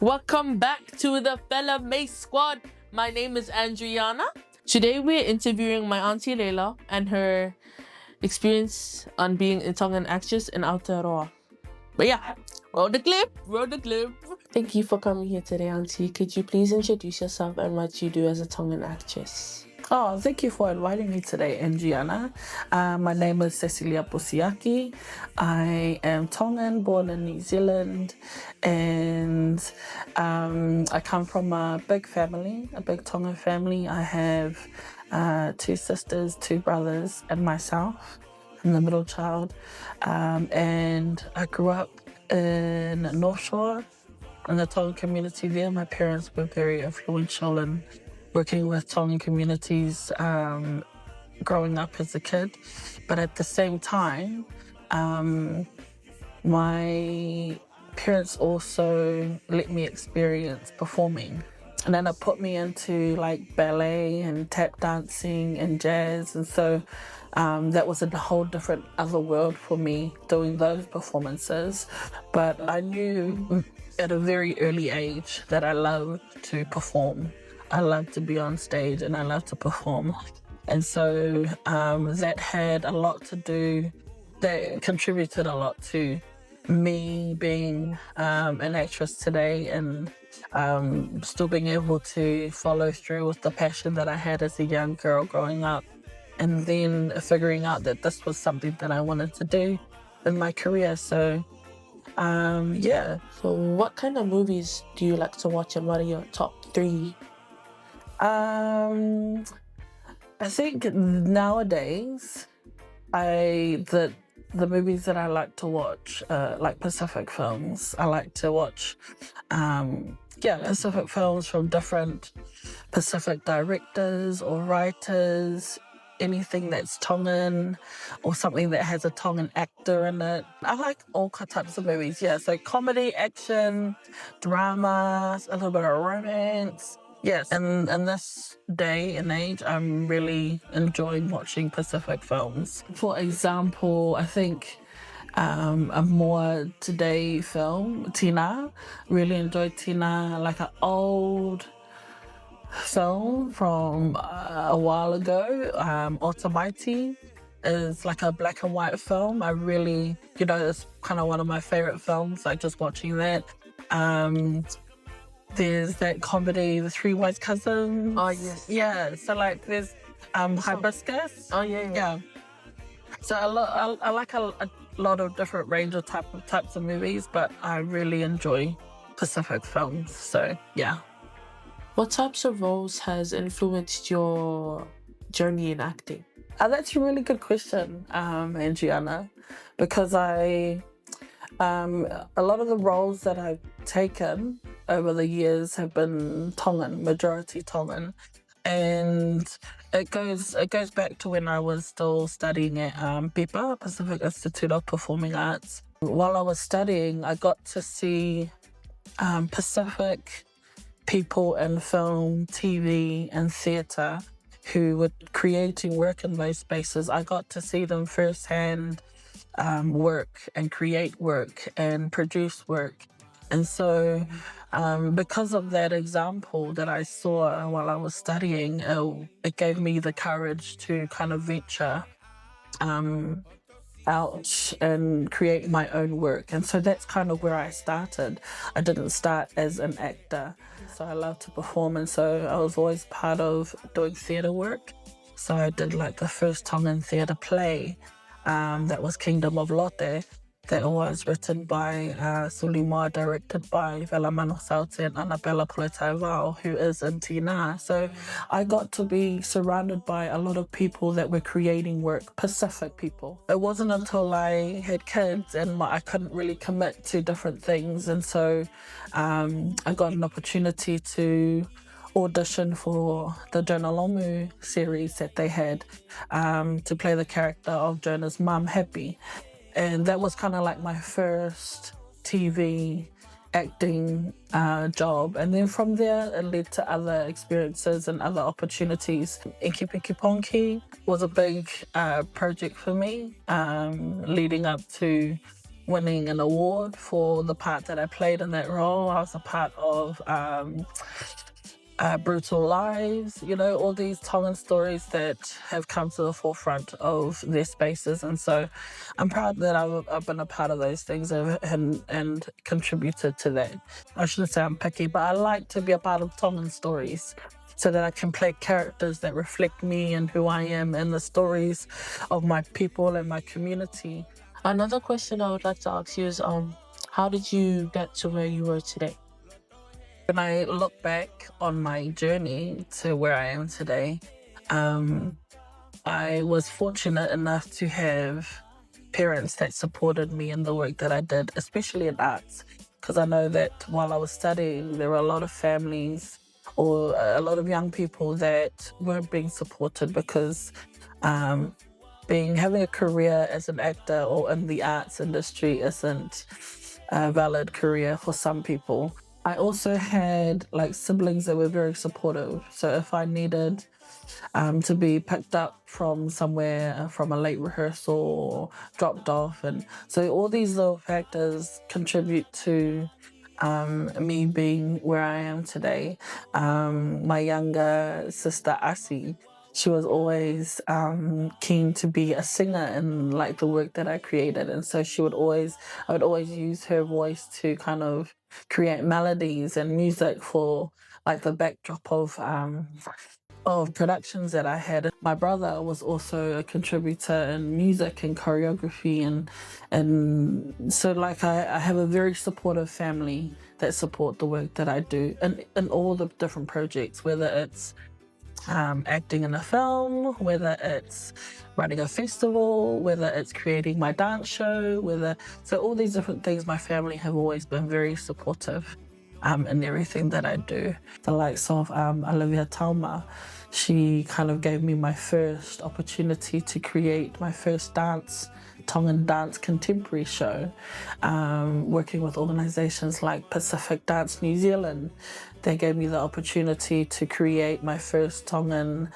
Welcome back to the Fella Mace Squad. My name is Andreana. Today we're interviewing my auntie Leila and her experience on being a Tongan actress in Aotearoa. But yeah, roll the clip. Thank you for coming here today, auntie. Could you please introduce yourself and what you do as a Tongan actress? Oh, thank you for inviting me today, Andreana. My name is Sesilia Pusiaki. I am Tongan, born in New Zealand, and I come from a big family, a big Tongan family. I have 2 sisters, 2 brothers, and myself. I'm the middle child, and I grew up in North Shore, in the Tongan community there. My parents were very influential in working with Tongan communities growing up as a kid. But at the same time, my parents also let me experience performing. And then it put me into like ballet and tap dancing and jazz. And so that was a whole different other world for me doing those performances. But I knew at a very early age that I loved to perform. I love to be on stage and I love to perform. And so that had a lot to do, that contributed a lot to me being an actress today and still being able to follow through with the passion that I had as a young girl growing up. And then figuring out that this was something that I wanted to do in my career. So, yeah. So what kind of movies do you like to watch and what are your top 3? I think nowadays, the movies that I like to watch, like Pacific films. I like to watch, Pacific films from different Pacific directors or writers. Anything that's Tongan or something that has a Tongan actor in it. I like all types of movies, yeah. So comedy, action, drama, a little bit of romance. Yes, and in this day and age, I'm really enjoying watching Pacific films. For example, I think a more today film, Tina. Really enjoyed Tina, like an old film from a while ago. P.O.T is like a black and white film. I really, it's kind of one of my favorite films, like just watching that. There's that comedy, The Three Wise Cousins. Oh, yes. Yeah, so like there's Hibiscus. Oh, yeah. So I like a lot of different range of types of movies, but I really enjoy Pacific films, so yeah. What types of roles has influenced your journey in acting? That's a really good question, Andreana, because a lot of the roles that I've taken over the years have been Tongan, majority Tongan. And it goes back to when I was still studying at PIPA, Pacific Institute of Performing Arts. While I was studying, I got to see Pacific people in film, TV and theatre who were creating work in those spaces. I got to see them firsthand work and create work and produce work. And so because of that example that I saw while I was studying, it gave me the courage to kind of venture out and create my own work. And so that's kind of where I started. I didn't start as an actor, so I love to perform, and so I was always part of doing theatre work. So I did like the first Tongan theatre play, that was Kingdom of Lotte, that was written by Sulima, directed by Velamano Saute and Annabella Poletaivao, who is in Tina. So I got to be surrounded by a lot of people that were creating work, Pacific people. It wasn't until I had kids and I couldn't really commit to different things. And so I got an opportunity to audition for the Jonah Lomu series that they had to play the character of Jonah's mum, Happy. And that was kind of like my first TV acting job. And then from there, it led to other experiences and other opportunities. Inki Pinki Ponki was a big project for me, leading up to winning an award for the part that I played in that role. I was a part of Brutal Lives, all these Tongan stories that have come to the forefront of their spaces. And so I'm proud that I've been a part of those things and contributed to that. I shouldn't say I'm picky, but I like to be a part of Tongan stories so that I can play characters that reflect me and who I am and the stories of my people and my community. Another question I would like to ask you is, how did you get to where you were today? When I look back on my journey to where I am today, I was fortunate enough to have parents that supported me in the work that I did, especially in arts, because I know that while I was studying, there were a lot of families or a lot of young people that weren't being supported because having a career as an actor or in the arts industry isn't a valid career for some people. I also had siblings that were very supportive. So if I needed to be picked up from somewhere, from a late rehearsal or dropped off, and so all these little factors contribute to me being where I am today. My younger sister Asi, she was always keen to be a singer in the work that I created, and so I would always use her voice to kind of create melodies and music for the backdrop of productions that I had. My brother was also a contributor in music and choreography, and so I have a very supportive family that support the work that I do in all the different projects, whether it's acting in a film, whether it's running a festival, whether it's creating my dance show, so all these different things. My family have always been very supportive in everything that I do. The likes of Olivia Talma, she kind of gave me my first opportunity to create my first Tongan dance contemporary show, working with organisations like Pacific Dance New Zealand. They gave me the opportunity to create my first Tongan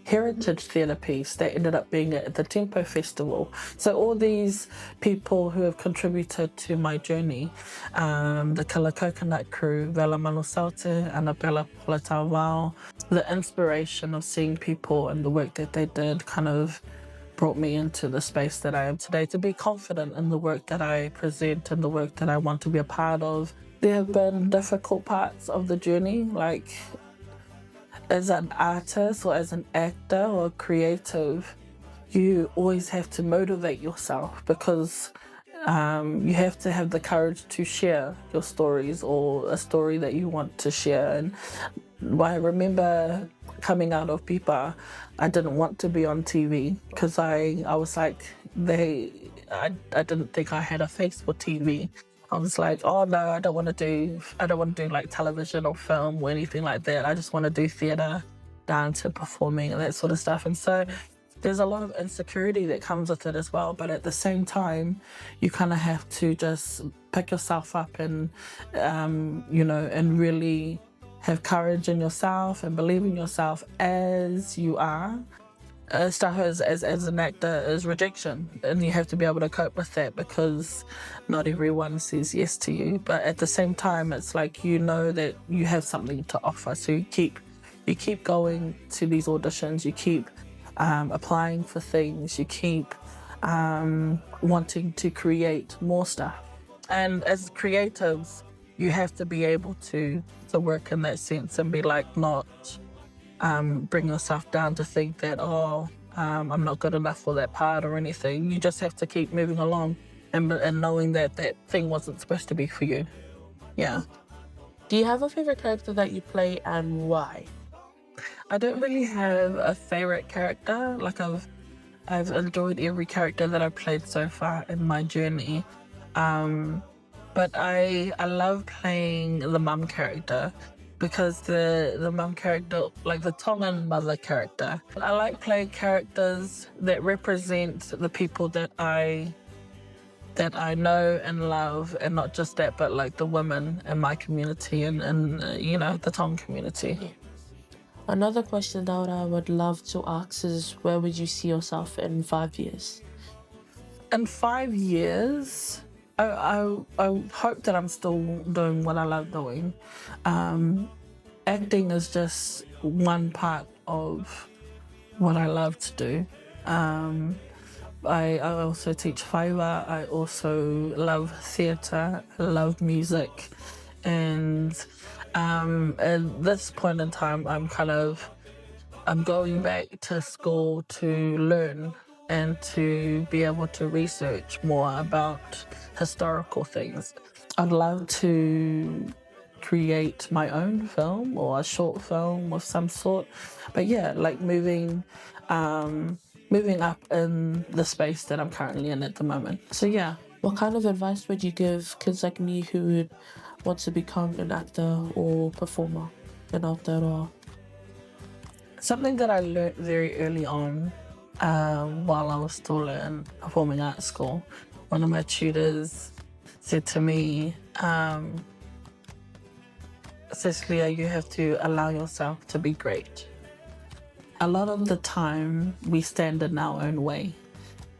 heritage theatre piece that ended up being at the Tempo Festival. So all these people who have contributed to my journey, the Killer Coconut crew, Vela Manusaute, Annabella Polatawao, the inspiration of seeing people and the work that they did kind of brought me into the space that I am today, to be confident in the work that I present and the work that I want to be a part of. There have been difficult parts of the journey, as an artist or as an actor or creative, you always have to motivate yourself because you have to have the courage to share your stories or a story that you want to share. And I remember coming out of Pipa, I didn't want to be on TV because I was I didn't think I had a face for TV. I was like, oh no, I don't want to do television or film or anything like that. I just want to do theatre, dance and performing and that sort of stuff. And so there's a lot of insecurity that comes with it as well. But at the same time, you kind of have to just pick yourself up and, and really have courage in yourself and believe in yourself as you are. Stuff as an actor is rejection, and you have to be able to cope with that because not everyone says yes to you. But at the same time, it's that you have something to offer, so you keep going to these auditions, you keep applying for things, you keep wanting to create more stuff. And as creatives, you have to be able to work in that sense and be not bring yourself down to think that, I'm not good enough for that part or anything. You just have to keep moving along and knowing that thing wasn't supposed to be for you. Yeah. Do you have a favorite character that you play and why? I don't really have a favorite character. I've enjoyed every character that I've played so far in my journey. But I love playing the mum character, because the mum character, the Tongan mother character. I like playing characters that represent the people that I know and love, and not just that, but the women in my community and the Tongan community. Another question that I would love to ask is, where would you see yourself in 5 years? In 5 years, I hope that I'm still doing what I love doing. Acting is just one part of what I love to do. I also teach whaiwa. I also love theatre. I love music. And at this point in time, I'm going back to school to learn and to be able to research more about historical things. I'd love to create my own film or a short film of some sort. But yeah, like moving up in the space that I'm currently in at the moment. So yeah. What kind of advice would you give kids like me who would want to become an actor or performer in Aotearoa? Something that I learned very early on while I was still in performing arts school, one of my tutors said to me, Sesilia, you have to allow yourself to be great. A lot of the time we stand in our own way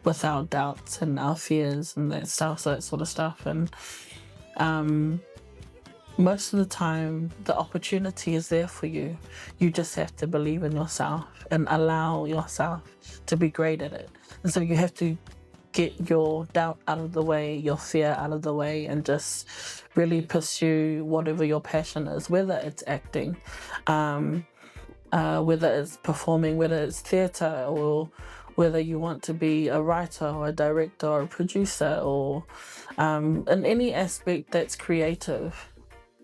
with our doubts and our fears and that sort of stuff. And most of the time, the opportunity is there for you. You just have to believe in yourself and allow yourself to be great at it. And so you have to get your doubt out of the way, your fear out of the way, and just really pursue whatever your passion is, whether it's acting, whether it's performing, whether it's theatre, or whether you want to be a writer or a director or a producer, or in any aspect that's creative.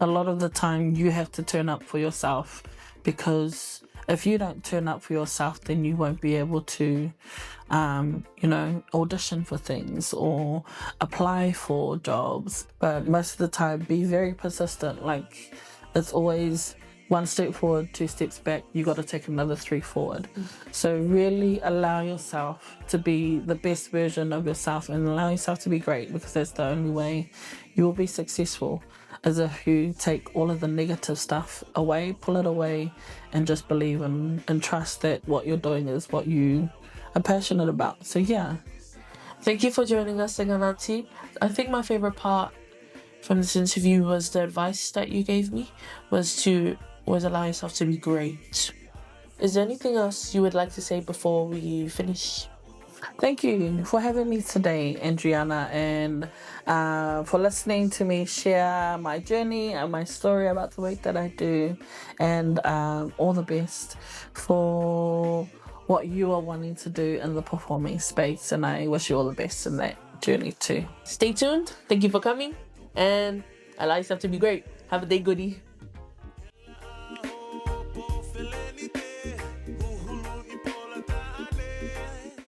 A lot of the time you have to turn up for yourself, because if you don't turn up for yourself, then you won't be able to, audition for things or apply for jobs. But most of the time, be very persistent. Like, it's always one step forward, 2 steps back. You got to take another 3 forward. So really allow yourself to be the best version of yourself and allow yourself to be great, because that's the only way you will be successful. As if you take all of the negative stuff away, pull it away, and just believe and trust that what you're doing is what you are passionate about. So yeah. Thank you for joining us again, Auntie. I think my favorite part from this interview was the advice that you gave me, was allow yourself to be great. Is there anything else you would like to say before we finish? Thank you for having me today, Andreana, and for listening to me share my journey and my story about the work that I do, and all the best for what you are wanting to do in the performing space, and I wish you all the best in that journey too. Stay tuned. Thank you for coming, and allow yourself to be great. Have a day, goodie.